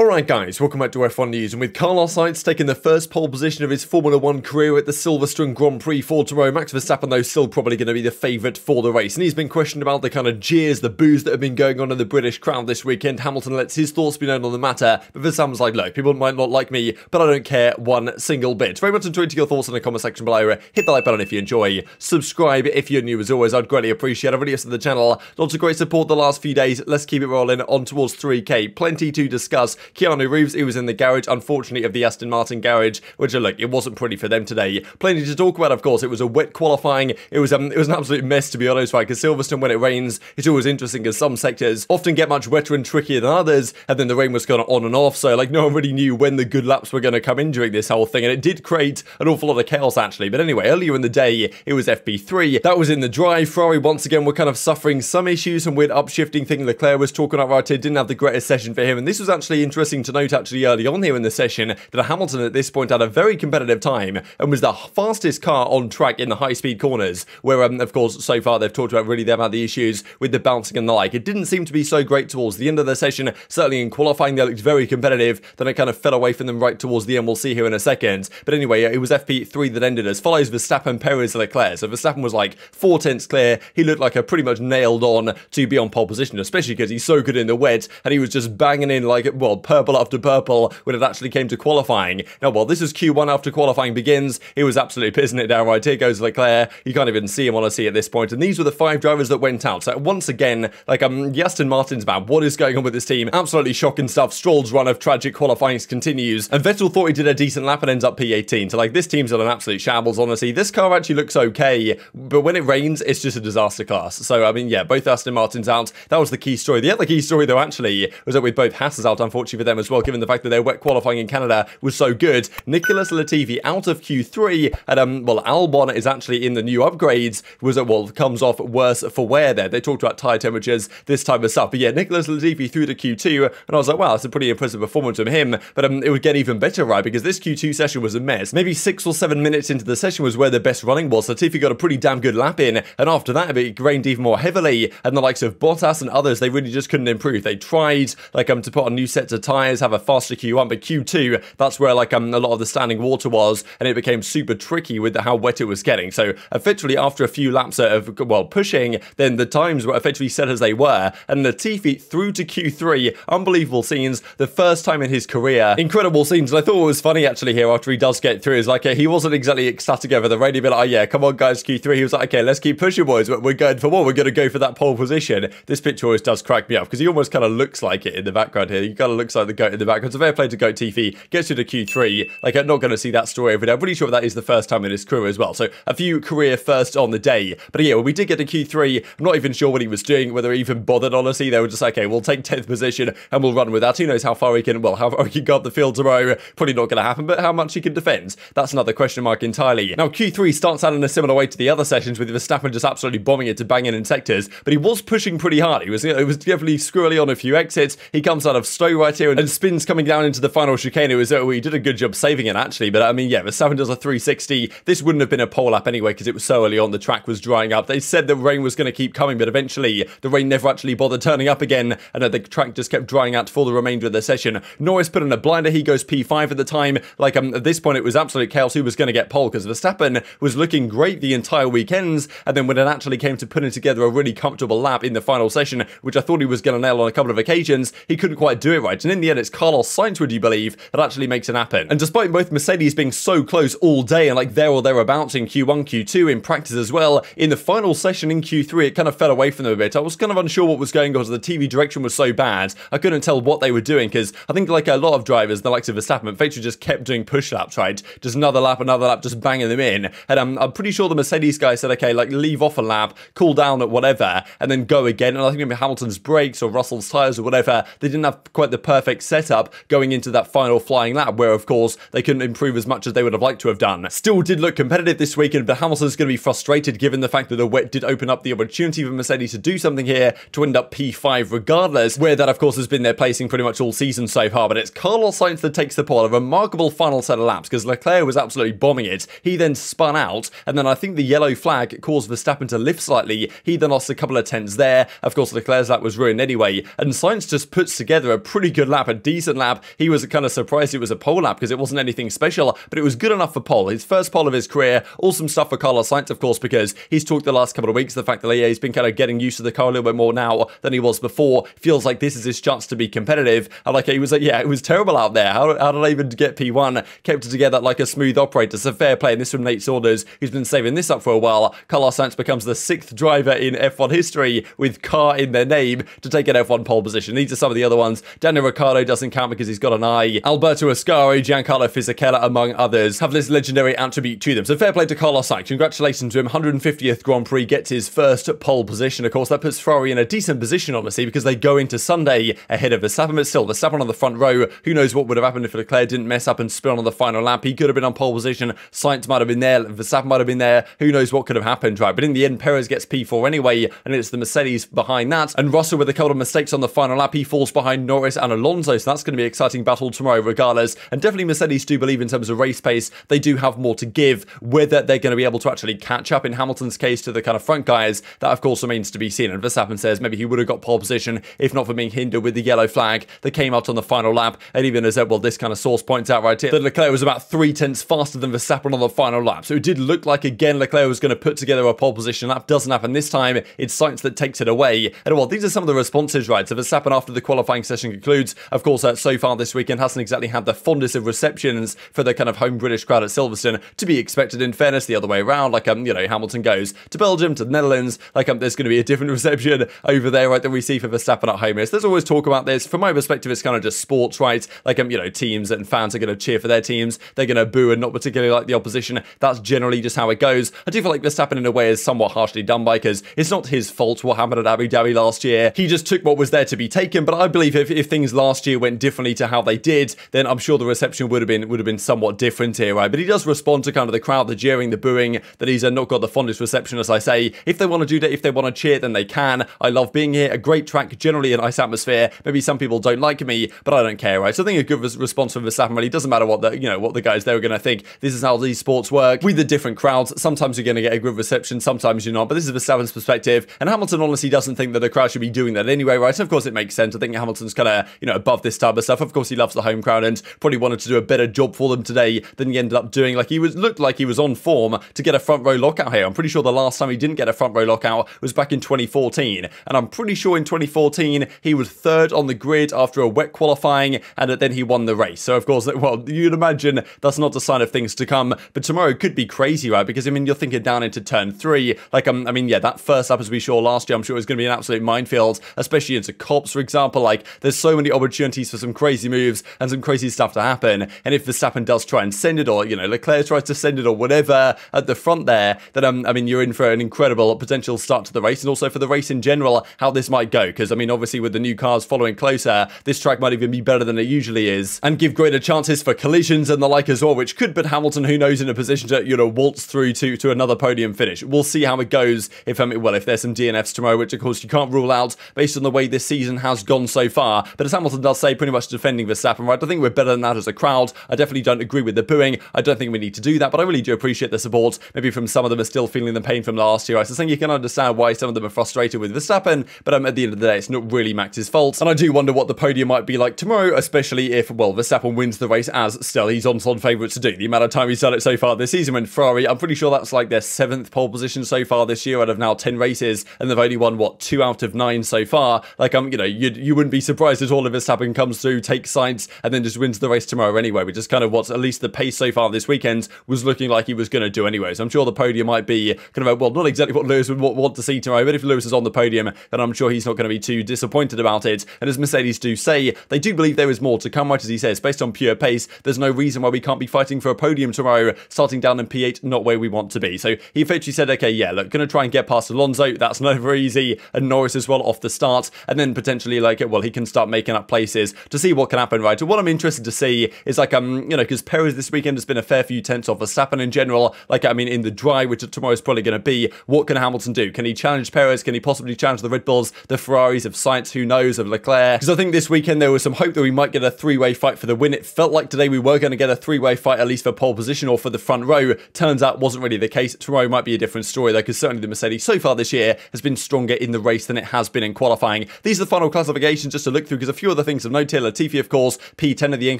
Alright guys, welcome back to F1 News, and with Carlos Sainz taking the first pole position of his Formula 1 career at the Silverstone Grand Prix for tomorrow, Max Verstappen though still probably going to be the favourite for the race, and he's been questioned about the kind of jeers, the boos that have been going on in the British crowd this weekend. Hamilton lets his thoughts be known on the matter, but Verstappen's like, look, people might not like me, but I don't care one single bit. Very much enjoyed your thoughts in the comment section below. Hit the like button if you enjoy, subscribe if you're new as always, I'd greatly appreciate it. Really to the channel, lots of great support the last few days, let's keep it rolling on towards 3k, plenty to discuss. Keanu Reeves, he was in the garage, unfortunately, of the Aston Martin garage, which, look, it wasn't pretty for them today. Plenty to talk about, of course. It was a wet qualifying. It was an absolute mess, to be honest, right? Because Silverstone, when it rains, it's always interesting, because some sectors often get much wetter and trickier than others, and then the rain was kind of on and off, so, like, no one really knew when the good laps were going to come in during this whole thing, and it did create an awful lot of chaos, actually. But anyway, earlier in the day, it was FP3. That was in the drive. Ferrari, once again, were kind of suffering some issues, some weird upshifting thing Leclerc was talking about right here. Didn't have the greatest session for him, and this was actually interesting to note, actually, early on here in the session, that Hamilton at this point had a very competitive time and was the fastest car on track in the high-speed corners, where, of course, so far they've talked about really they've had the issues with the bouncing and the like. It didn't seem to be so great towards the end of the session. Certainly in qualifying, they looked very competitive. Then it kind of fell away from them right towards the end. We'll see here in a second. But anyway, it was FP3 that ended as follows: Verstappen, Perez, Leclerc. So Verstappen was like 4/10 clear. He looked like a pretty much nailed on to be on pole position, especially because he's so good in the wet, and he was just banging in like, well, purple after purple when it actually came to qualifying. Now, while this is Q1 after qualifying begins, he was absolutely pissing it down right. Here goes Leclerc. You can't even see him, honestly, at this point. And these were the 5 drivers that went out. So once again, like, the Aston Martin's bad. What is going on with this team? Absolutely shocking stuff. Stroll's run of tragic qualifying continues. And Vettel thought he did a decent lap and ends up P18. So, like, this team's on an absolute shambles, honestly. This car actually looks okay, but when it rains, it's just a disaster class. So, I mean, yeah, both Aston Martins out. That was the key story. The other key story, though, actually, was that with both Haas out, unfortunately for them as well, given the fact that their wet qualifying in Canada was so good. Nicholas Latifi out of Q3, and well, Albon is actually in the new upgrades, was well, comes off worse for wear there. They talked about tyre temperatures, this type of stuff. But yeah, Nicholas Latifi through to Q2, and I was like, wow, that's a pretty impressive performance from him. But it would get even better, right? Because this Q2 session was a mess. Maybe 6 or 7 minutes into the session was where the best running was. Latifi got a pretty damn good lap in, and after that, it rained even more heavily, and the likes of Bottas and others, they really just couldn't improve. They tried, like, to put on new sets of tyres, have a faster Q1, but Q2, that's where, like, a lot of the standing water was, and it became super tricky with how wet it was getting. So effectively, after a few laps of, well, pushing, then the times were effectively set as they were, and Latifi through to Q3, unbelievable scenes, the first time in his career, incredible scenes. And I thought it was funny actually here after he does get through, is like, he wasn't exactly ecstatic over the radio, but like, oh yeah, come on guys, Q3. He was like, okay, let's keep pushing, boys, we're going for what? We're going to go for that pole position. This picture always does crack me up, because he almost kind of looks like it in the background here. He kind of looks like the goat in the background. So fair play to Goat Tifi, gets you to Q3. Like, I'm not going to see that story every day. I'm pretty sure that is the first time in his career as well. So a few career firsts on the day. But yeah, when we did get to Q3, I'm not even sure what he was doing, whether he even bothered, honestly. They were just like, okay, we'll take 10th position and we'll run with that. Who knows how far he can, well, how far he can go up the field tomorrow. Probably not going to happen, but how much he can defend, that's another question mark entirely. Now, Q3 starts out in a similar way to the other sessions, with Verstappen just absolutely bombing it to bang in sectors, but he was pushing pretty hard. It was definitely squirrely on a few exits. He comes out of slow right here and spins coming down into the final chicane. It was, he did a good job saving it, actually, but I mean, yeah, Verstappen does a 360. This wouldn't have been a pole lap anyway, because it was so early on, the track was drying up. They said the rain was going to keep coming, but eventually the rain never actually bothered turning up again, and the track just kept drying out for the remainder of the session. Norris put in a blinder. He goes P5 at the time. Like, at this point, it was absolute chaos who was going to get pole, because Verstappen was looking great the entire weekends, and then when it actually came to putting together a really comfortable lap in the final session, which I thought he was going to nail on a couple of occasions, he couldn't quite do it right. And in the end, it's Carlos Sainz, would you believe, that actually makes it happen. And despite both Mercedes being so close all day, and like there or thereabouts in Q1, Q2, in practice as well, in the final session in Q3, it kind of fell away from them a bit. I was kind of unsure what was going on, because the TV direction was so bad. I couldn't tell what they were doing, because I think, like a lot of drivers, the likes of Verstappen, Vettel just kept doing push laps, right? Just another lap, just banging them in. And I'm pretty sure the Mercedes guy said, okay, like, leave off a lap, cool down at whatever, and then go again. And I think maybe Hamilton's brakes or Russell's tyres or whatever, they didn't have quite the perfect setup going into that final flying lap, where of course they couldn't improve as much as they would have liked to have done. Still did look competitive this weekend, but Hamilton's going to be frustrated given the fact that the wet did open up the opportunity for Mercedes to do something here, to end up P5 regardless, where that of course has been their placing pretty much all season so far. But it's Carlos Sainz that takes the pole. A remarkable final set of laps, because Leclerc was absolutely bombing it. He then spun out, and then I think the yellow flag caused Verstappen to lift slightly. He then lost a couple of tenths there. Of course, Leclerc's lap was ruined anyway, and Sainz just puts together a pretty good lap, a decent lap. He was kind of surprised it was a pole lap because it wasn't anything special, but it was good enough for pole. His first pole of his career. Awesome stuff for Carlos Sainz, of course, because he's talked the last couple of weeks the fact that he's been kind of getting used to the car a little bit more now than he was before. Feels like this is his chance to be competitive. And like he was like, yeah, it was terrible out there. How did I even get P1? Kept it together like a smooth operator. So fair play. And this from Nate Saunders, who's been saving this up for a while. Carlos Sainz becomes the 6th driver in F1 history with car in their name to take an F1 pole position. These are some of the other ones. Daniel Ricciardo doesn't count because he's got an eye. Alberto Ascari, Giancarlo Fisichella, among others, have this legendary attribute to them. So fair play to Carlos Sainz. Congratulations to him. 150th Grand Prix, gets his first pole position. Of course, that puts Ferrari in a decent position, honestly, because they go into Sunday ahead of Verstappen, but still, Verstappen on the front row. Who knows what would have happened if Leclerc didn't mess up and spin on the final lap. He could have been on pole position. Sainz might have been there. Verstappen might have been there. Who knows what could have happened, right? But in the end, Perez gets P4 anyway, and it's the Mercedes behind that. And Russell, with a couple of mistakes on the final lap, he falls behind Norris and Alonso, so that's going to be an exciting battle tomorrow regardless. And definitely Mercedes do believe in terms of race pace, they do have more to give. Whether they're going to be able to actually catch up in Hamilton's case to the kind of front guys, that of course remains to be seen. And Verstappen says maybe he would have got pole position if not for being hindered with the yellow flag that came out on the final lap. And even as well, this kind of source points out right here that Leclerc was about 3/10 faster than Verstappen on the final lap. So it did look like again Leclerc was going to put together a pole position lap. Doesn't happen this time. It's Sainz that takes it away. And well, these are some of the responses, right? So Verstappen, after the qualifying session concludes, of course, so far this weekend hasn't exactly had the fondest of receptions for the kind of home British crowd at Silverstone. To be expected, in fairness, the other way around. Like you know, Hamilton goes to Belgium, to the Netherlands. Like there's going to be a different reception over there, right, than we see for Verstappen at home. There's always talk about this. From my perspective, it's kind of just sports, right? Like you know, teams and fans are going to cheer for their teams. They're going to boo and not particularly like the opposition. That's generally just how it goes. I do feel like Verstappen in a way is somewhat harshly done by, because it's not his fault what happened at Abu Dhabi last year. He just took what was there to be taken. But I believe if things last year went differently to how they did, then I'm sure the reception would have been somewhat different here, right? But he does respond to kind of the crowd, the jeering, the booing, that he's not got the fondest reception, as I say. If they want to do that, if they want to cheer, then they can. I love being here. A great track, generally a nice atmosphere. Maybe some people don't like me, but I don't care, right? So I think a good response from Verstappen really doesn't matter what the guys there are going to think. This is how these sports work with the different crowds. Sometimes you're going to get a good reception, sometimes you're not. But this is Verstappen's perspective, and Hamilton honestly doesn't think that the crowd should be doing that anyway, right? And of course it makes sense. I think Hamilton's kind of above this type of stuff. Of course he loves the home crowd and probably wanted to do a better job for them today than he ended up doing. Like looked like he was on form to get a front row lockout here. I'm pretty sure the last time he didn't get a front row lockout was back in 2014, and I'm pretty sure in 2014 he was 3rd on the grid after a wet qualifying, and then he won the race. So of course, well, you'd imagine that's not a sign of things to come. But tomorrow could be crazy, right? Because I mean, you're thinking down into turn 3. Like I mean, yeah, that first lap, as we saw last year, I'm sure it was going to be an absolute minefield, especially into Cops, for example. Like there's so many opportunities for some crazy moves and some crazy stuff to happen. And if Verstappen does try and send it, or Leclerc tries to send it, or whatever at the front there, then I mean, you're in for an incredible potential start to the race, and also for the race in general, how this might go. Because I mean, obviously with the new cars following closer, this track might even be better than it usually is, and give greater chances for collisions and the like as well, which could put Hamilton, who knows, in a position to waltz through to another podium finish. We'll see how it goes if there's some DNFs tomorrow, which of course you can't rule out based on the way this season has gone so far. But as Hamilton does say, pretty much defending Verstappen, right? I think we're better than that as a crowd. I definitely don't agree with the booing. I don't think we need to do that, but I really do appreciate the support. Maybe from some of them are still feeling the pain from last year. I think you can understand why some of them are frustrated with Verstappen, but at the end of the day, it's not really Max's fault. And I do wonder what the podium might be like tomorrow, especially if, well, Verstappen wins the race, as still he's on favourite to do. The amount of time he's done it so far this season when Ferrari, I'm pretty sure that's like their 7th pole position so far this year out of now 10 races, and they've only won, what, 2 out of 9 so far. Like, you wouldn't be surprised at all if Verstappen comes through, takes Sainz, and then just wins the race tomorrow anyway, which is kind of what's at least the pace so far this weekend was looking like he was going to do anyway. So I'm sure the podium might be kind of, well, not exactly what Lewis would want to see tomorrow, but if Lewis is on the podium, then I'm sure he's not going to be too disappointed about it. And as Mercedes do say, they do believe there is more to come, right? As he says, based on pure pace, there's no reason why we can't be fighting for a podium tomorrow, starting down in P8, not where we want to be. So he effectively said, okay, yeah, look, going to try and get past Alonso. That's never easy. And Norris as well off the start. And then potentially, well, he can start making up places to see what can happen, right? And what I'm interested to see is because Perez this weekend has been a fair few tenths off Verstappen in general. In the dry, which tomorrow is probably going to be, what can Hamilton do? Can he challenge Perez? Can he possibly challenge the Red Bulls, the Ferraris of Sainz, who knows, of Leclerc? Because I think this weekend there was some hope that we might get a 3-way fight for the win. It felt like today we were going to get a 3-way fight, at least for pole position or for the front row. Turns out wasn't really the case. Tomorrow might be a different story though, because certainly the Mercedes so far this year has been stronger in the race than it has been in qualifying. These are the final classifications just to look through, because a few few other things of note here. Latifi, of course, P10 at the end.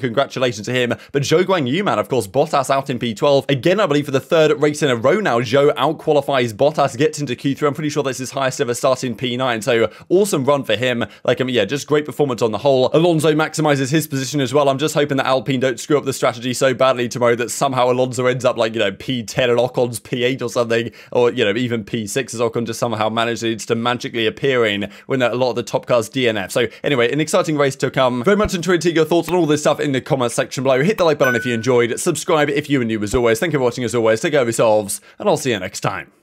Congratulations to him. But Zhou Guanyu, man, of course, Bottas out in P12. Again, I believe for the third race in a row now, Zhou out-qualifies Bottas, gets into Q3. I'm pretty sure that's his highest ever start in P9. So awesome run for him. Like, yeah, just great performance on the whole. Alonso maximizes his position as well. I'm just hoping that Alpine don't screw up the strategy so badly tomorrow that somehow Alonso ends up like, you know, P10 and Ocon's P8 or something, or, you know, even P6 as Ocon just somehow manages to magically appear in when a lot of the top cars DNF. So anyway, an exciting race to come. Very much enjoyed your thoughts on all this stuff in the comment section below. Hit the like button if you enjoyed. Subscribe if you are new as always. Thank you for watching as always. Take care of yourselves, and I'll see you next time.